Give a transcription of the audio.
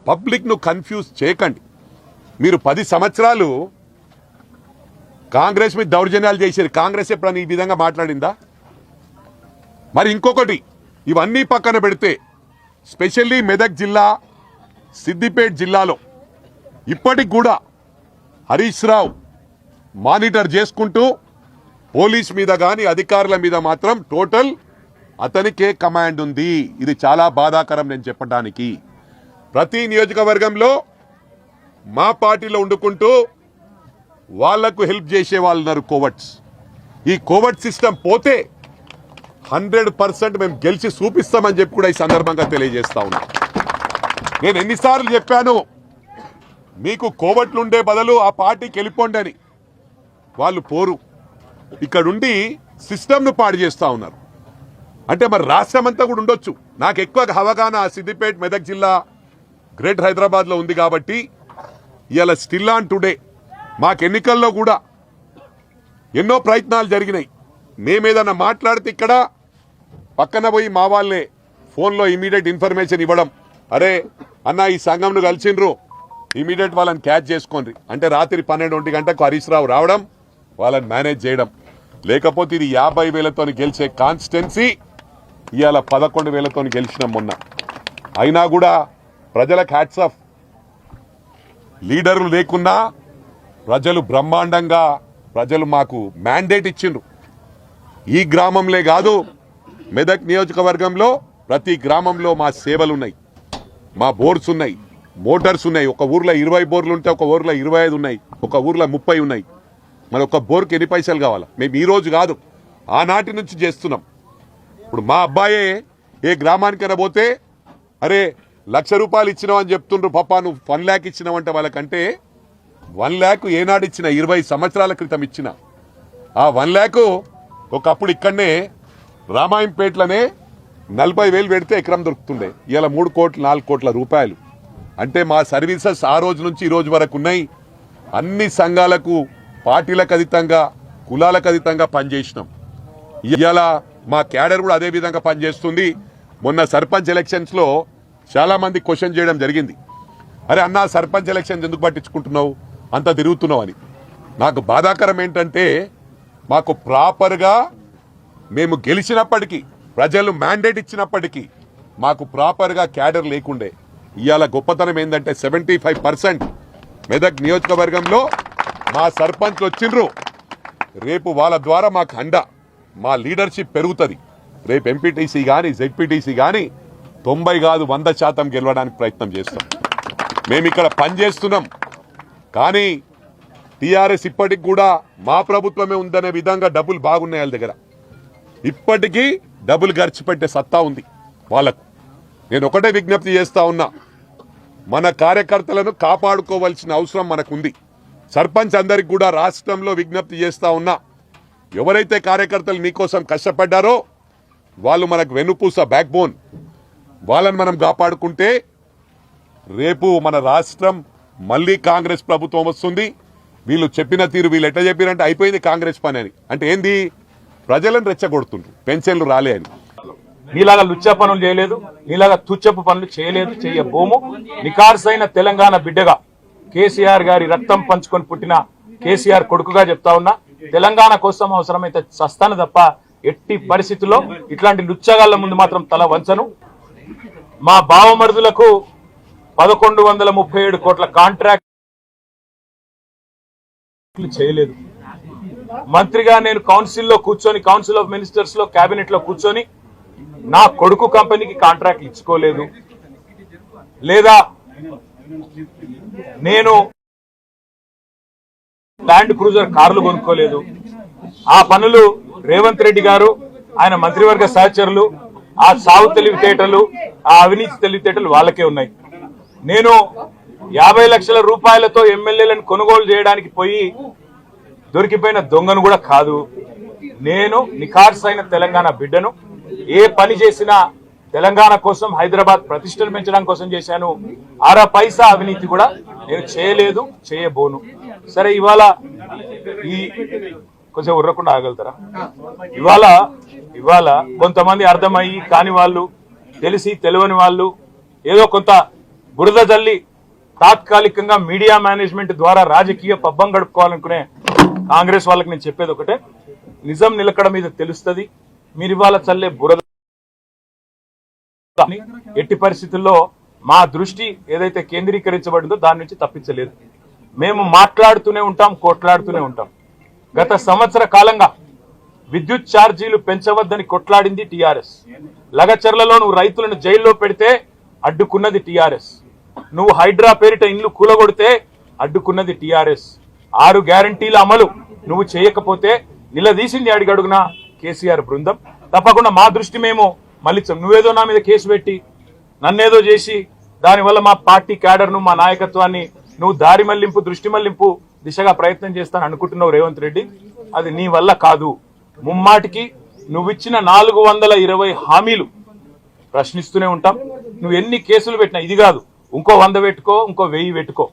పబ్లిక్ను confuse చేయకండి. మీరు 10 సంవత్సరాలు కాంగ్రెస్ మీద దౌర్జన్యాలు చేశారు. కాంగ్రెస్ ఎప్పుడన్నా ఈ విధంగా మాట్లాడిందా? మరి ఇంకొకటి, ఇవన్నీ పక్కన పెడితే స్పెషల్లీ మెదక్ జిల్లా, సిద్దిపేట జిల్లాలో ఇప్పటికి కూడా హరీష్ రావు మానిటర్ చేసుకుంటూ పోలీస్ మీద కానీ అధికారుల మీద మాత్రం టోటల్ అతనికే కమాండ్ ఉంది. ఇది చాలా బాధాకరం నేను చెప్పడానికి. ప్రతి నియోజకవర్గంలో మా పార్టీలో ఉండుకుంటూ వాళ్లకు హెల్ప్ చేసే వాళ్ళు ఉన్నారు కోవర్ట్స్. ఈ కోవర్ట్ సిస్టమ్ పోతే 100% మేము గెలిచి చూపిస్తామని చెప్పి కూడా ఈ సందర్భంగా తెలియజేస్తా ఉన్నా. నేను ఎన్నిసార్లు చెప్పాను, మీకు కోవర్ట్లు ఉండే బదులు ఆ పార్టీకి వెళ్ళిపోండి అని. వాళ్ళు పోరు, ఇక్కడుండి సిస్టమ్ను పాడు చేస్తూ ఉన్నారు. అంటే మరి రాష్ట్రం అంతా కూడా ఉండొచ్చు. నాకు ఎక్కువ అవగాహన సిద్దిపేట, మెదక్ జిల్లా, గ్రేట్ హైదరాబాద్లో ఉంది కాబట్టి ఇవాళ స్టిల్ ఆన్ టుడే మాకు ఎన్నికల్లో కూడా ఎన్నో ప్రయత్నాలు జరిగినాయి. మేమేదన్నా మాట్లాడితే ఇక్కడ పక్కన పోయి మా వాళ్ళే ఫోన్లో ఇమీడియట్ ఇన్ఫర్మేషన్ ఇవ్వడం, అరే అన్న ఈ సంఘంను కలిసిండ్రు, ఇమీడియట్ వాళ్ళని క్యాచ్ చేసుకోండి అంటే రాత్రి 12 గంటలకు హరీష్ రావు రావడం, వాళ్ళని మేనేజ్ చేయడం. లేకపోతే ఇది 50,000తో గెలిచే కాన్స్టిట్యున్సీ ఇవాళ 11,000తో గెలిచినాం మొన్న. అయినా కూడా ప్రజలకు హ్యాట్స్ ఆఫ్. లీడర్లు లేకున్నా ప్రజలు బ్రహ్మాండంగా ప్రజలు మాకు మ్యాండేట్ ఇచ్చిండ్రు. ఈ గ్రామంలో కాదు, మెదక్ నియోజకవర్గంలో ప్రతి గ్రామంలో మా సేవలున్నాయి, మా బోర్స్ ఉన్నాయి, మోటార్స్ ఉన్నాయి. ఒక ఊర్లో 20 బోర్లు ఉంటే ఒక ఊర్లో 25 ఉన్నాయి, ఒక ఊర్లో 30 ఉన్నాయి. మరి ఒక బోర్కి ఎన్ని పైసలు కావాలా? మేము ఈ రోజు కాదు, ఆనాటి నుంచి చేస్తున్నాం. ఇప్పుడు మా అబ్బాయే ఏ గ్రామానికైనా పోతే, అరే 1,00,000 రూపాయలు ఇచ్చినావు అని చెప్తుండ్రు, పప్పా నువ్వు 1 lakh ఇచ్చినావంటే వాళ్ళకంటే 1 lakh ఏనాడు ఇచ్చిన? 20 సంవత్సరాల క్రితం ఇచ్చిన. ఆ 1 lakh ఒకప్పుడు ఇక్కడనే రామాయంపేటలోనే 40,000 పెడితే ఎకరం దొరుకుతుండే. ఇలా 3 కోట్లు 4 కోట్ల రూపాయలు. అంటే మా సర్వీసెస్ ఆ రోజు నుంచి ఈ రోజు వరకు ఉన్నాయి. అన్ని సంఘాలకు, పార్టీలకు అతీతంగా, కులాలకు అతీతంగా పనిచేసినాం. ఇవాళ మా క్యాడర్ కూడా అదే విధంగా పనిచేస్తుంది. మొన్న సర్పంచ్ ఎలక్షన్స్లో చాలా మంది క్వశ్చన్ చేయడం జరిగింది, అరే అన్న సర్పంచ్ ఎలక్షన్ ఎందుకు పట్టించుకుంటున్నావు, అంత తిరుగుతున్నావు అని. నాకు బాధాకరం ఏంటంటే మాకు ప్రాపర్గా మేము గెలిచినప్పటికీ, ప్రజలు మ్యాండేట్ ఇచ్చినప్పటికీ మాకు ప్రాపర్గా క్యాడర్ లేకుండే. ఇవాళ గొప్పతనం ఏంటంటే 75% మెదక్ నియోజకవర్గంలో మా సర్పంచ్లు వచ్చిండ్రు. రేపు వాళ్ళ ద్వారా మాకు అండ, మా లీడర్షిప్ పెరుగుతుంది. రేపు ఎంపీటీసీ కానీ జెడ్పీటీసీ కానీ 90 కాదు 100% గెలవడానికి ప్రయత్నం చేస్తాం. మేము ఇక్కడ పనిచేస్తున్నాం. కానీ టీఆర్ఎస్ ఇప్పటికి కూడా మా ప్రభుత్వమే ఉందనే విధంగా డబ్బులు బాగున్నాయి వాళ్ళ దగ్గర. ఇప్పటికీ డబ్బులు ఖర్చు పెట్టే సత్తా ఉంది వాళ్ళకు. నేను ఒకటే విజ్ఞప్తి చేస్తా ఉన్నా, మన కార్యకర్తలను కాపాడుకోవాల్సిన అవసరం మనకుంది. సర్పంచ్ అందరికి కూడా రాష్ట్రంలో విజ్ఞప్తి చేస్తా ఉన్నా, ఎవరైతే కార్యకర్తలు మీకోసం కష్టపడ్డారో వాళ్ళు మనకు వెన్నుపూస, బ్యాక్ బోన్. వాళ్ళని మనం కాపాడుకుంటే రేపు మన రాష్ట్రం మళ్ళీ కాంగ్రెస్ ప్రభుత్వం వస్తుంది. వీళ్ళు చెప్పిన తీరు, వీళ్ళు ఎట్లా చెప్పారంటే అయిపోయింది కాంగ్రెస్ పని అని. అంటే ఏంది? ప్రజలను రెచ్చగొడుతుండ్రు, పెన్షన్లు రాలే అని. నీలాగా లుచ్చ పనులు చేయలేదు, నీలాగా తుచ్చపు పనులు చేయలేదు, చేయబోము. నికార్సైన తెలంగాణ బిడ్డగా, కేసీఆర్ గారి రక్తం పంచుకొని పుట్టిన కేసీఆర్ కొడుకుగా చెప్తా ఉన్నా, తెలంగాణ కోసం అవసరమైతే చస్తాను తప్ప ఎట్టి పరిస్థితుల్లో ఇట్లాంటి లుచ్చగాళ్ల ముందు మాత్రం తల వంచను. మా బావమరుదులకు 1137 కోట్ల కాంట్రాక్ట్ చేయలేదు. మంత్రిగా నేను కౌన్సిల్లో కూర్చొని, కౌన్సిల్ ఆఫ్ మినిస్టర్స్ లో, కేబినెట్ లో కూర్చొని నా కొడుకు కంపెనీకి కాంట్రాక్ట్ ఇచ్చుకోలేదు. లేదా నేను ల్యాండ్ క్రూజర్ కార్లు కొనుక్కోలేదు. ఆ పనులు రేవంత్ రెడ్డి గారు, ఆయన మంత్రివర్గ సహచరులు, ఆ సాగు తెలివితేటలు, ఆ అవినీతి తెలివితేటలు వాళ్ళకే ఉన్నాయి. నేను 50 లక్షల రూపాయలతో ఎమ్మెల్యేలను కొనుగోలు చేయడానికి పోయి దొరికిపోయిన దొంగను కూడా కాదు. నేను నిఖార్సైన తెలంగాణ బిడ్డను. ఏ పని చేసినా తెలంగాణ కోసం, హైదరాబాద్ ప్రతిష్టలు పెంచడం కోసం చేశాను. అర పైసా అవినీతి కూడా నేను చేయలేదు, చేయబోను. సరే, ఇవాళ ఈ కొంచెం ఉర్రకుండా ఆగలుగుతారా? ఇవాళ కొంతమంది అర్థమయ్యి కాని వాళ్ళు, తెలిసి తెలియని వాళ్ళు, ఏదో కొంత బురద జల్లి తాత్కాలికంగా మీడియా మేనేజ్మెంట్ ద్వారా రాజకీయ పబ్బం గడుపుకోవాలనుకునే కాంగ్రెస్ వాళ్ళకి నేను చెప్పేది ఒకటే, నిజం నిలకడ మీద తెలుస్తుంది. మీరు ఇవాళ చల్లే బురద ఎట్టి పరిస్థితుల్లో మా దృష్టి ఏదైతే కేంద్రీకరించబడిందో దాని నుంచి తప్పించలేదు. మేము మాట్లాడుతూనే ఉంటాం, కొట్లాడుతూనే ఉంటాం. గత సంవత్సర కాలంగా విద్యుత్ ఛార్జీలు పెంచవద్దని కొట్లాడింది టీఆర్ఎస్. లగచర్లలో నువ్వు రైతులను జైల్లో పెడితే అడ్డుకున్నది టీఆర్ఎస్. నువ్వు హైడ్రా పేరిట ఇండ్లు కూలగొడితే అడ్డుకున్నది టీఆర్ఎస్. 6 గ్యారంటీల అమలు నువ్వు చేయకపోతే నిలదీసింది అడిగడుగున కేసీఆర్ బృందం. తప్పకుండా మా దృష్టి మేము మళ్ళించాం. నువ్వేదో నా మీద కేసు పెట్టి నన్నేదో చేసి దానివల్ల మా పార్టీ క్యాడర్ను మా నాయకత్వాన్ని నువ్వు దారి మళ్లింపు దృష్టి మళ్లింపు దిశగా ప్రయత్నం చేస్తాను అనుకుంటున్నావు రేవంత్ రెడ్డి. అది నీ వల్ల కాదు. ముమ్మాటికి నువ్విచ్చిన 420 హామీలు ప్రశ్నిస్తూనే ఉంటాం. నువ్వు ఎన్ని కేసులు పెట్టినా ఇది కాదు, ఇంకో 100 పెట్టుకో, ఇంకో 1000 పెట్టుకో.